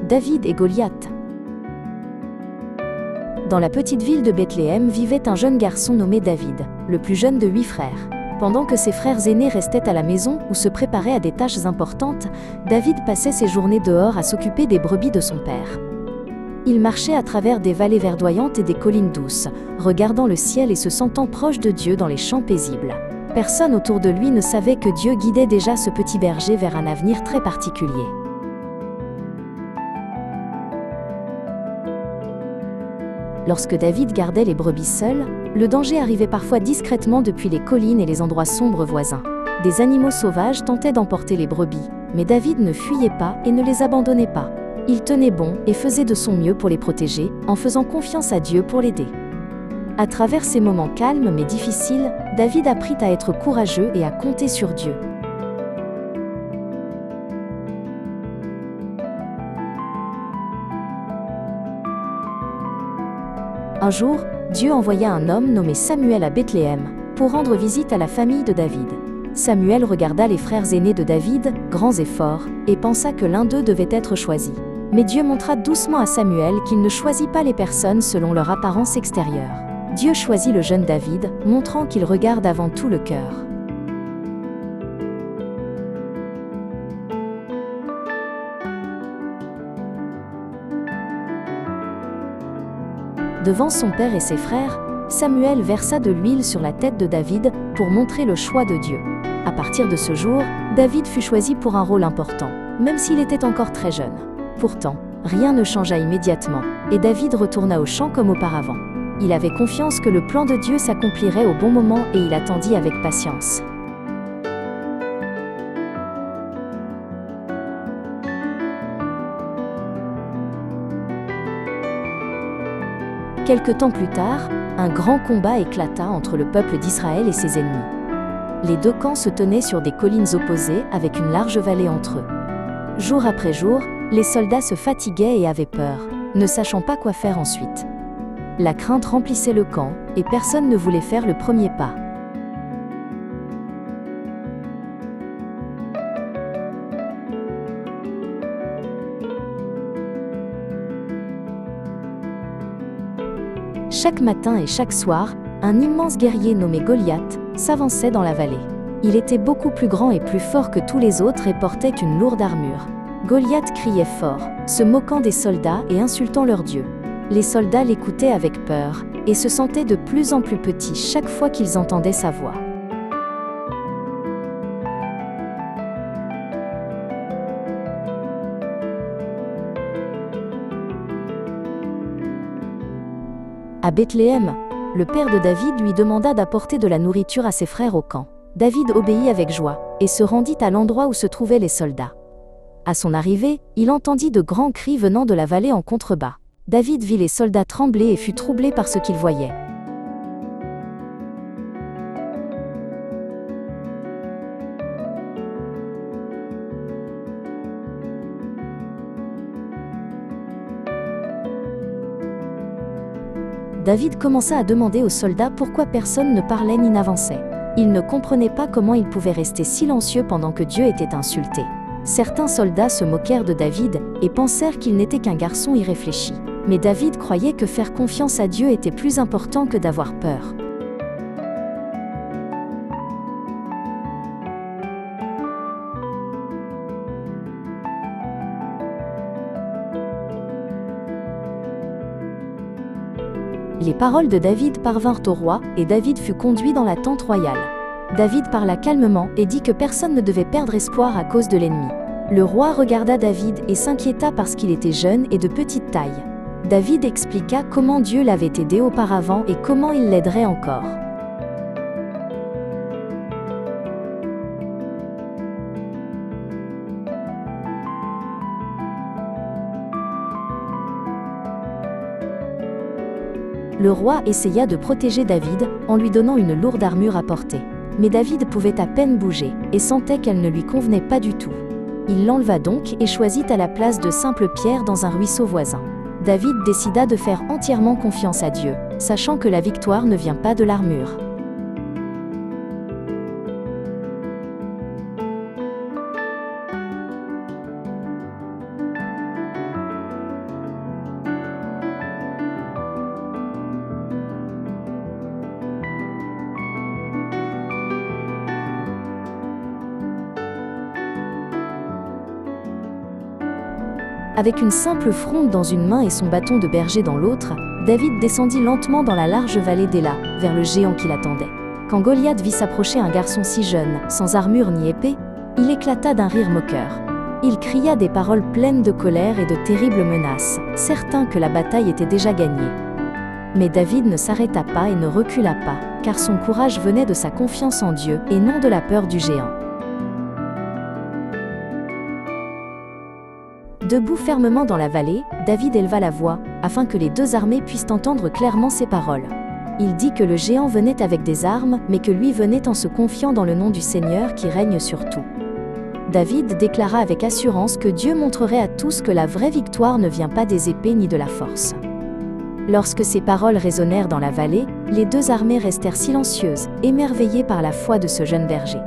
David et Goliath. Dans la petite ville de Bethléem vivait un jeune garçon nommé David, le plus jeune de 8 frères. Pendant que ses frères aînés restaient à la maison ou se préparaient à des tâches importantes, David passait ses journées dehors à s'occuper des brebis de son père. Il marchait à travers des vallées verdoyantes et des collines douces, regardant le ciel et se sentant proche de Dieu dans les champs paisibles. Personne autour de lui ne savait que Dieu guidait déjà ce petit berger vers un avenir très particulier. Lorsque David gardait les brebis seuls, le danger arrivait parfois discrètement depuis les collines et les endroits sombres voisins. Des animaux sauvages tentaient d'emporter les brebis, mais David ne fuyait pas et ne les abandonnait pas. Il tenait bon et faisait de son mieux pour les protéger, en faisant confiance à Dieu pour l'aider. À travers ces moments calmes mais difficiles, David apprit à être courageux et à compter sur Dieu. Un jour, Dieu envoya un homme nommé Samuel à Bethléem, pour rendre visite à la famille de David. Samuel regarda les frères aînés de David, grands et forts, et pensa que l'un d'eux devait être choisi. Mais Dieu montra doucement à Samuel qu'il ne choisit pas les personnes selon leur apparence extérieure. Dieu choisit le jeune David, montrant qu'il regarde avant tout le cœur. Devant son père et ses frères, Samuel versa de l'huile sur la tête de David pour montrer le choix de Dieu. À partir de ce jour, David fut choisi pour un rôle important, même s'il était encore très jeune. Pourtant, rien ne changea immédiatement, et David retourna au champ comme auparavant. Il avait confiance que le plan de Dieu s'accomplirait au bon moment et il attendit avec patience. Quelque temps plus tard, un grand combat éclata entre le peuple d'Israël et ses ennemis. Les deux camps se tenaient sur des collines opposées avec une large vallée entre eux. Jour après jour, les soldats se fatiguaient et avaient peur, ne sachant pas quoi faire ensuite. La crainte remplissait le camp, et personne ne voulait faire le premier pas. Chaque matin et chaque soir, un immense guerrier nommé Goliath s'avançait dans la vallée. Il était beaucoup plus grand et plus fort que tous les autres et portait une lourde armure. Goliath criait fort, se moquant des soldats et insultant leur Dieu. Les soldats l'écoutaient avec peur et se sentaient de plus en plus petits chaque fois qu'ils entendaient sa voix. À Bethléem, le père de David lui demanda d'apporter de la nourriture à ses frères au camp. David obéit avec joie et se rendit à l'endroit où se trouvaient les soldats. À son arrivée, il entendit de grands cris venant de la vallée en contrebas. David vit les soldats trembler et fut troublé par ce qu'il voyait. David commença à demander aux soldats pourquoi personne ne parlait ni n'avançait. Il ne comprenait pas comment il pouvait rester silencieux pendant que Dieu était insulté. Certains soldats se moquèrent de David et pensèrent qu'il n'était qu'un garçon irréfléchi. Mais David croyait que faire confiance à Dieu était plus important que d'avoir peur. Les paroles de David parvinrent au roi, et David fut conduit dans la tente royale. David parla calmement et dit que personne ne devait perdre espoir à cause de l'ennemi. Le roi regarda David et s'inquiéta parce qu'il était jeune et de petite taille. David expliqua comment Dieu l'avait aidé auparavant et comment il l'aiderait encore. Le roi essaya de protéger David en lui donnant une lourde armure à porter. Mais David pouvait à peine bouger et sentait qu'elle ne lui convenait pas du tout. Il l'enleva donc et choisit à la place de simples pierres dans un ruisseau voisin. David décida de faire entièrement confiance à Dieu, sachant que la victoire ne vient pas de l'armure. Avec une simple fronde dans une main et son bâton de berger dans l'autre, David descendit lentement dans la large vallée d'Éla, vers le géant qui l'attendait. Quand Goliath vit s'approcher un garçon si jeune, sans armure ni épée, il éclata d'un rire moqueur. Il cria des paroles pleines de colère et de terribles menaces, certain que la bataille était déjà gagnée. Mais David ne s'arrêta pas et ne recula pas, car son courage venait de sa confiance en Dieu et non de la peur du géant. Debout fermement dans la vallée, David éleva la voix, afin que les deux armées puissent entendre clairement ses paroles. Il dit que le géant venait avec des armes, mais que lui venait en se confiant dans le nom du Seigneur qui règne sur tout. David déclara avec assurance que Dieu montrerait à tous que la vraie victoire ne vient pas des épées ni de la force. Lorsque ces paroles résonnèrent dans la vallée, les deux armées restèrent silencieuses, émerveillées par la foi de ce jeune berger.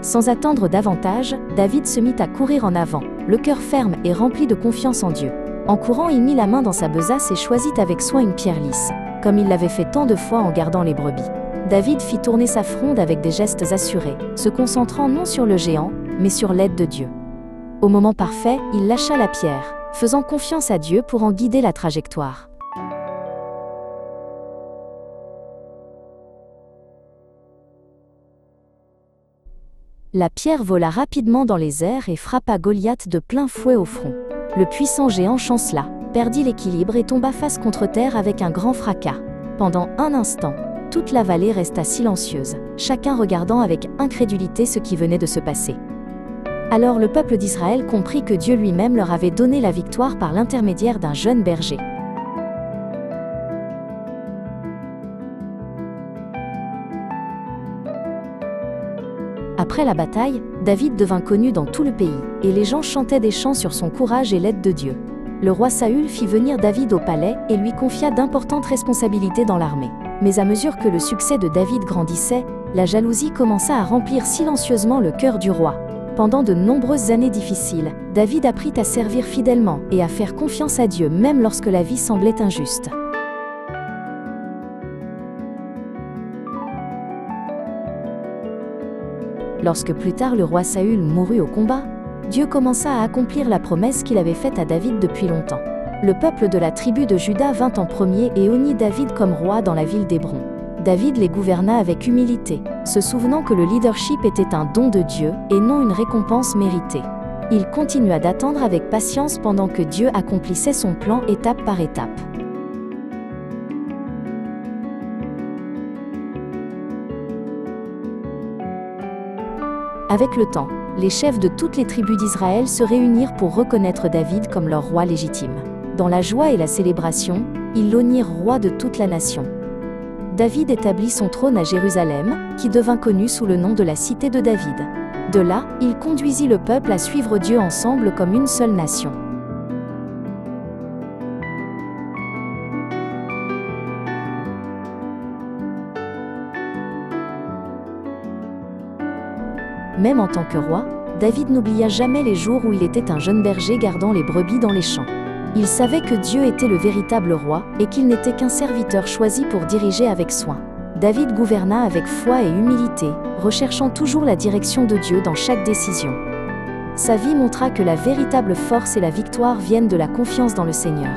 Sans attendre davantage, David se mit à courir en avant, le cœur ferme et rempli de confiance en Dieu. En courant, il mit la main dans sa besace et choisit avec soin une pierre lisse, comme il l'avait fait tant de fois en gardant les brebis. David fit tourner sa fronde avec des gestes assurés, se concentrant non sur le géant, mais sur l'aide de Dieu. Au moment parfait, il lâcha la pierre, faisant confiance à Dieu pour en guider la trajectoire. La pierre vola rapidement dans les airs et frappa Goliath de plein fouet au front. Le puissant géant chancela, perdit l'équilibre et tomba face contre terre avec un grand fracas. Pendant un instant, toute la vallée resta silencieuse, chacun regardant avec incrédulité ce qui venait de se passer. Alors le peuple d'Israël comprit que Dieu lui-même leur avait donné la victoire par l'intermédiaire d'un jeune berger. Après la bataille, David devint connu dans tout le pays, et les gens chantaient des chants sur son courage et l'aide de Dieu. Le roi Saül fit venir David au palais et lui confia d'importantes responsabilités dans l'armée. Mais à mesure que le succès de David grandissait, la jalousie commença à remplir silencieusement le cœur du roi. Pendant de nombreuses années difficiles, David apprit à servir fidèlement et à faire confiance à Dieu même lorsque la vie semblait injuste. Lorsque plus tard le roi Saül mourut au combat, Dieu commença à accomplir la promesse qu'il avait faite à David depuis longtemps. Le peuple de la tribu de Juda vint en premier et unit David comme roi dans la ville d'Hébron. David les gouverna avec humilité, se souvenant que le leadership était un don de Dieu et non une récompense méritée. Il continua d'attendre avec patience pendant que Dieu accomplissait son plan étape par étape. Avec le temps, les chefs de toutes les tribus d'Israël se réunirent pour reconnaître David comme leur roi légitime. Dans la joie et la célébration, ils l'honnirent roi de toute la nation. David établit son trône à Jérusalem, qui devint connu sous le nom de la cité de David. De là, il conduisit le peuple à suivre Dieu ensemble comme une seule nation. Même en tant que roi, David n'oublia jamais les jours où il était un jeune berger gardant les brebis dans les champs. Il savait que Dieu était le véritable roi et qu'il n'était qu'un serviteur choisi pour diriger avec soin. David gouverna avec foi et humilité, recherchant toujours la direction de Dieu dans chaque décision. Sa vie montra que la véritable force et la victoire viennent de la confiance dans le Seigneur.